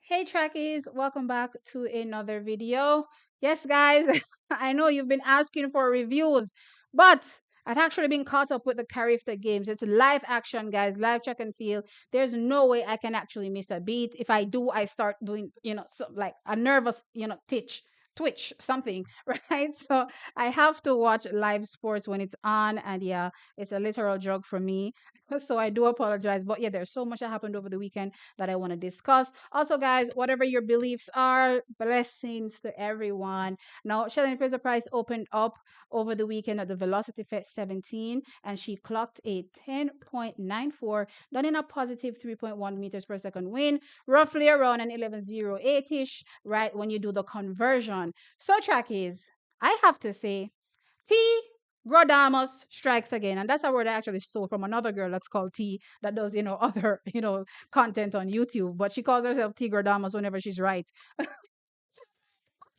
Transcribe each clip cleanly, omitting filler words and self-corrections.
Hey trackies, welcome back to another video. Yes, guys, I know you've been asking for reviews, but I've actually been caught up with the Carifta games. It's live action, guys, live check and feel. There's no way I can actually miss a beat. If I do, I start doing, like a nervous, twitch, something, right? So I have to watch live sports when it's on, and yeah, it's a literal drug for me. So I do apologize, but yeah, there's so much that happened over the weekend that I want to discuss. Also, guys, whatever your beliefs are, blessings to everyone. Now, Shelly-Ann Fraser-Pryce opened up over the weekend at the Velocity Fest 17, and she clocked a 10.94, done in a positive 3.1 meters per second wind, roughly around an 11.08-ish, right, when you do the conversion. So, trackies, I have to say, T. Grodamus strikes again. And that's a word I actually stole from another girl that's called T that does, other, content on YouTube. But she calls herself T. Grodamus whenever she's right.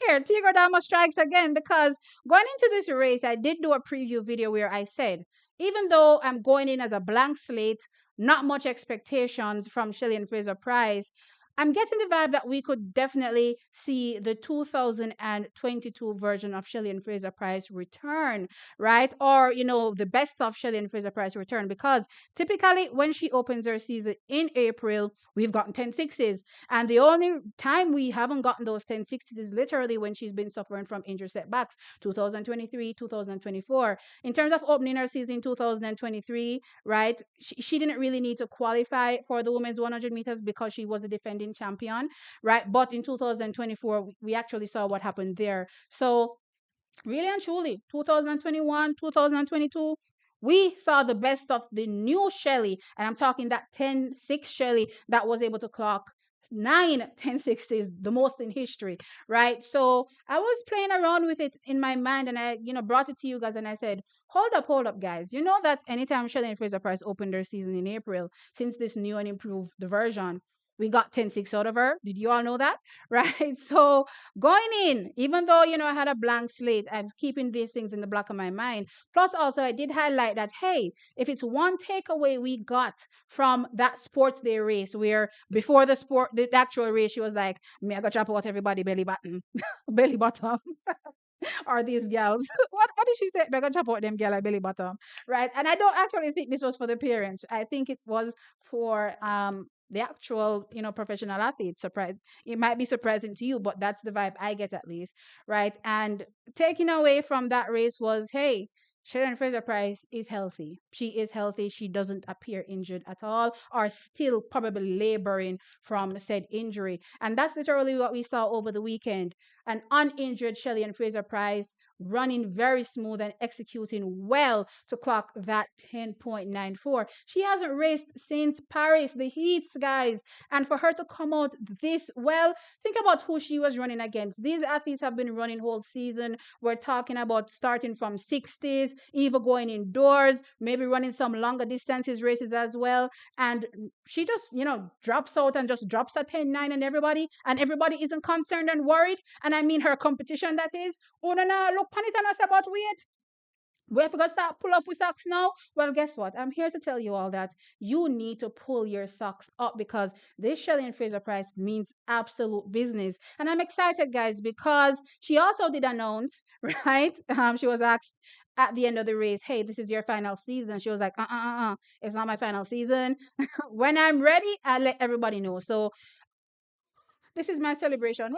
Here, T. Grodamus strikes again because going into this race, I did do a preview video where I said, even though I'm going in as a blank slate, not much expectations from Shelly-Ann Fraser-Pryce, I'm getting the vibe that we could definitely see the 2022 version of Shelly-Ann Fraser-Pryce return, right? Or, the best of Shelly-Ann Fraser-Pryce return, because typically when she opens her season in April, we've gotten 10-6s. And the only time we haven't gotten those 10-6s is literally when she's been suffering from injury setbacks, 2023, 2024. In terms of opening her season 2023, right, she didn't really need to qualify for the women's 100 meters because she was a defending champion, right? But in 2024, we actually saw what happened there. So really and truly, 2021, 2022, we saw the best of the new Shelly. And I'm talking that 10-6 Shelly that was able to clock 9 10-6s, the most in history, right? So I was playing around with it in my mind, and I, brought it to you guys, and I said, hold up, guys. You know that anytime Shelly-Ann Fraser-Pryce opened their season in April, since this new and improved the version, we got 10-6 out of her. Did you all know that? Right? So going in, even though, I had a blank slate, I'm keeping these things in the back of my mind. Plus, also, I did highlight that, hey, if it's one takeaway we got from that sports day race, where before the actual race, she was like, me, I got chop out everybody belly button, belly bottom, or these girls. What did she say? Me, I got chop out them girl like belly bottom, right? And I don't actually think this was for the parents. I think it was for the actual, professional athletes. Surprise! It might be surprising to you, but that's the vibe I get, at least, right? And taking away from that race was, hey, Shelly-Ann Fraser-Pryce is healthy. She is healthy. She doesn't appear injured at all, or still probably laboring from said injury. And that's literally what we saw over the weekend. An uninjured Shelly-Ann Fraser-Pryce running very smooth and executing well to clock that 10.94. She hasn't raced since Paris, the heats, guys. And for her to come out this well, think about who she was running against. These athletes have been running whole season. We're talking about starting from 60s, even going indoors, maybe running some longer distances races as well. And she just, drops out and just drops a 10-9 and everybody isn't concerned and worried. And I mean her competition, that is. Oh, no, no, look, pan it and us about weight. We have to start pull up with socks now. Well, guess what? I'm here to tell you all that you need to pull your socks up, because this Shelly-Ann Fraser-Pryce means absolute business. And I'm excited, guys, because she also did announce, right? She was asked at the end of the race, hey, this is your final season. She was like, it's not my final season. When I'm ready, I'll let everybody know. So this is my celebration.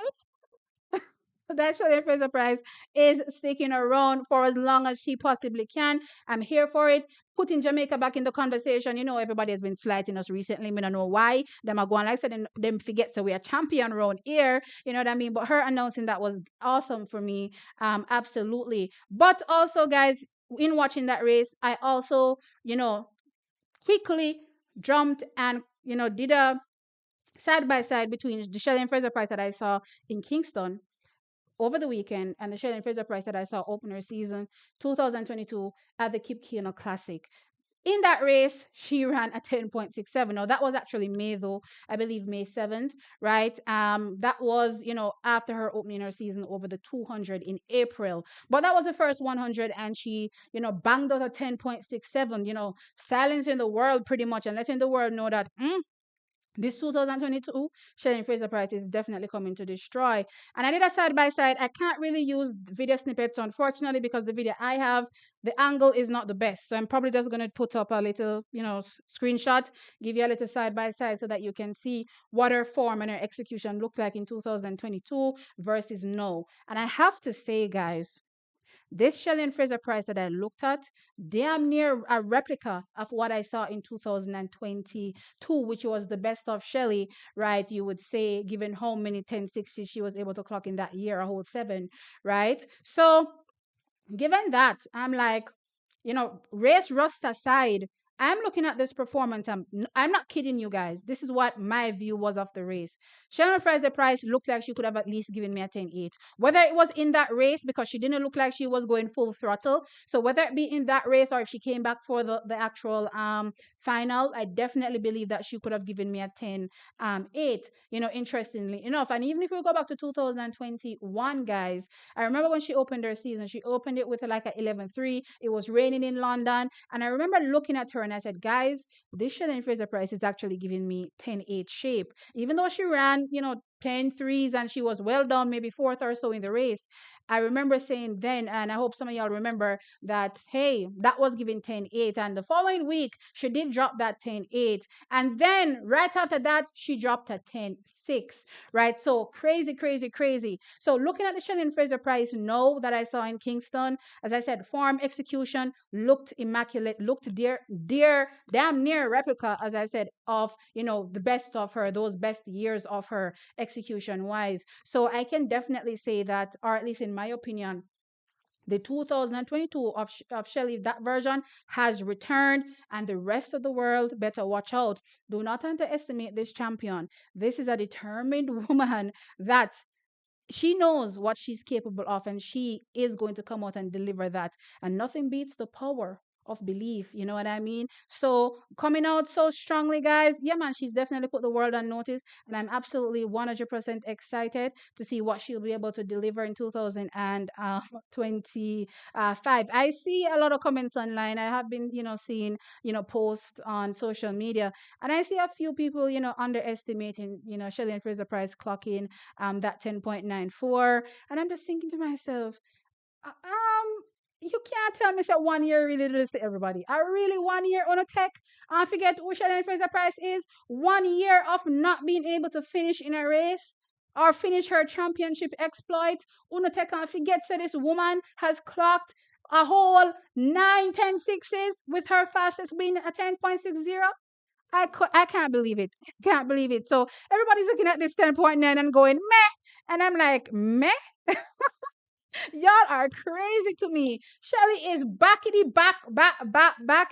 That Shelly Fraser-Pryce is sticking around for as long as she possibly can. I'm here for it. Putting Jamaica back in the conversation. Everybody has been slighting us recently. I don't know why. Them are going, like I said, them forget, so we are champion around here. You know what I mean? But her announcing that was awesome for me. Absolutely. But also, guys, in watching that race, I also, quickly jumped and, did a side by side between the Shelly-Ann Fraser-Pryce that I saw in Kingston over the weekend and the Shelly-Ann Fraser-Pryce that I saw open her season 2022 at the Kip Keino Classic. In that race, she ran a 10.67. Now, that was actually May, though, I believe May 7th, right? That was, after her opening her season over the 200 in April. But that was the first 100, and she, banged out a 10.67, silencing the world pretty much and letting the world know that, This 2022, Shelly Fraser-Pryce is definitely coming to destroy. And I did a side by side. I can't really use video snippets, unfortunately, because the video I have, the angle is not the best. So I'm probably just going to put up a little, screenshot, give you a little side by side so that you can see what her form and her execution looked like in 2022 versus no. And I have to say, guys, this Shelly-Ann Fraser-Pryce that I looked at, damn near a replica of what I saw in 2022, which was the best of Shelly, right? You would say, given how many 1060s she was able to clock in that year, a whole seven, right? So, given that, I'm like, race rust aside, I'm looking at this performance. I'm not kidding you guys. This is what my view was of the race. Shelly Fraser-Pryce looked like she could have at least given me a 10-8. Whether it was in that race because she didn't look like she was going full throttle. So whether it be in that race or if she came back for the actual final, I definitely believe that she could have given me a 10-8. Interestingly enough. And even if we go back to 2021, guys, I remember when she opened her season, she opened it with like a 11-3. It was raining in London. And I remember looking at her and I said, guys, this Shelly-Ann Fraser-Pryce is actually giving me 10-8 shape. Even though she ran, 10 threes and she was well done, maybe fourth or so in the race. I remember saying then, and I hope some of y'all remember that, hey, that was giving 10-8. And the following week, she did drop that 10-8. And then right after that, she dropped a 10-6, right? So crazy, crazy, crazy. So looking at the Shelly-Ann Fraser-Pryce no that I saw in Kingston, as I said, form execution looked immaculate, looked damn near replica, as I said, of, the best of her, those best years of her execution wise. So I can definitely say that, or at least in my opinion, the 2022 of Shelly, that version has returned, and the rest of the world better watch out. Do not underestimate this champion. This is a determined woman that she knows what she's capable of, and she is going to come out and deliver that. And nothing beats the power of belief. You know what I mean? So coming out so strongly, guys. Yeah, man, she's definitely put the world on notice, and I'm absolutely 100% excited to see what she'll be able to deliver in 2025. I see a lot of comments online. I have been, seeing, posts on social media, and I see a few people, underestimating, Shelly-Ann Fraser-Pryce clocking that 10.94. And I'm just thinking to myself, you can't tell me that 1 year really does to everybody. I really 1 year on a tech. I forget who Shelly-Ann Fraser-Pryce is. 1 year of not being able to finish in a race or finish her championship exploit. Unotech and forget that this woman has clocked a whole 9 10 6s with her fastest being a 10.60. I can't believe it. Can't believe it. So everybody's looking at this 10.9 and going, meh. And I'm like, meh? Y'all are crazy to me. Shelly is backity back,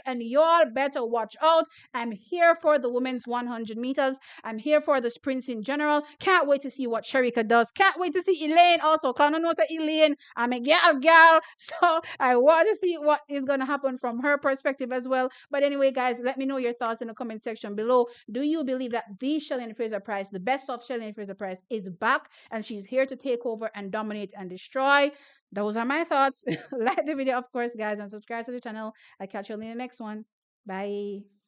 and y'all better watch out. I'm here for the women's 100 meters. I'm here for the sprints in general. Can't wait to see what Sherika does. Can't wait to see Elaine also. Cause I know that Elaine, I'm a gal. So I want to see what is going to happen from her perspective as well. But anyway, guys, let me know your thoughts in the comment section below. Do you believe that the Shelly-Ann Fraser-Pryce, the best of Shelly-Ann Fraser-Pryce, is back and she's here to take over and dominate and destroy? Those are my thoughts. Like the video, of course, guys, and subscribe to the channel. I'll catch you in the next one. Bye.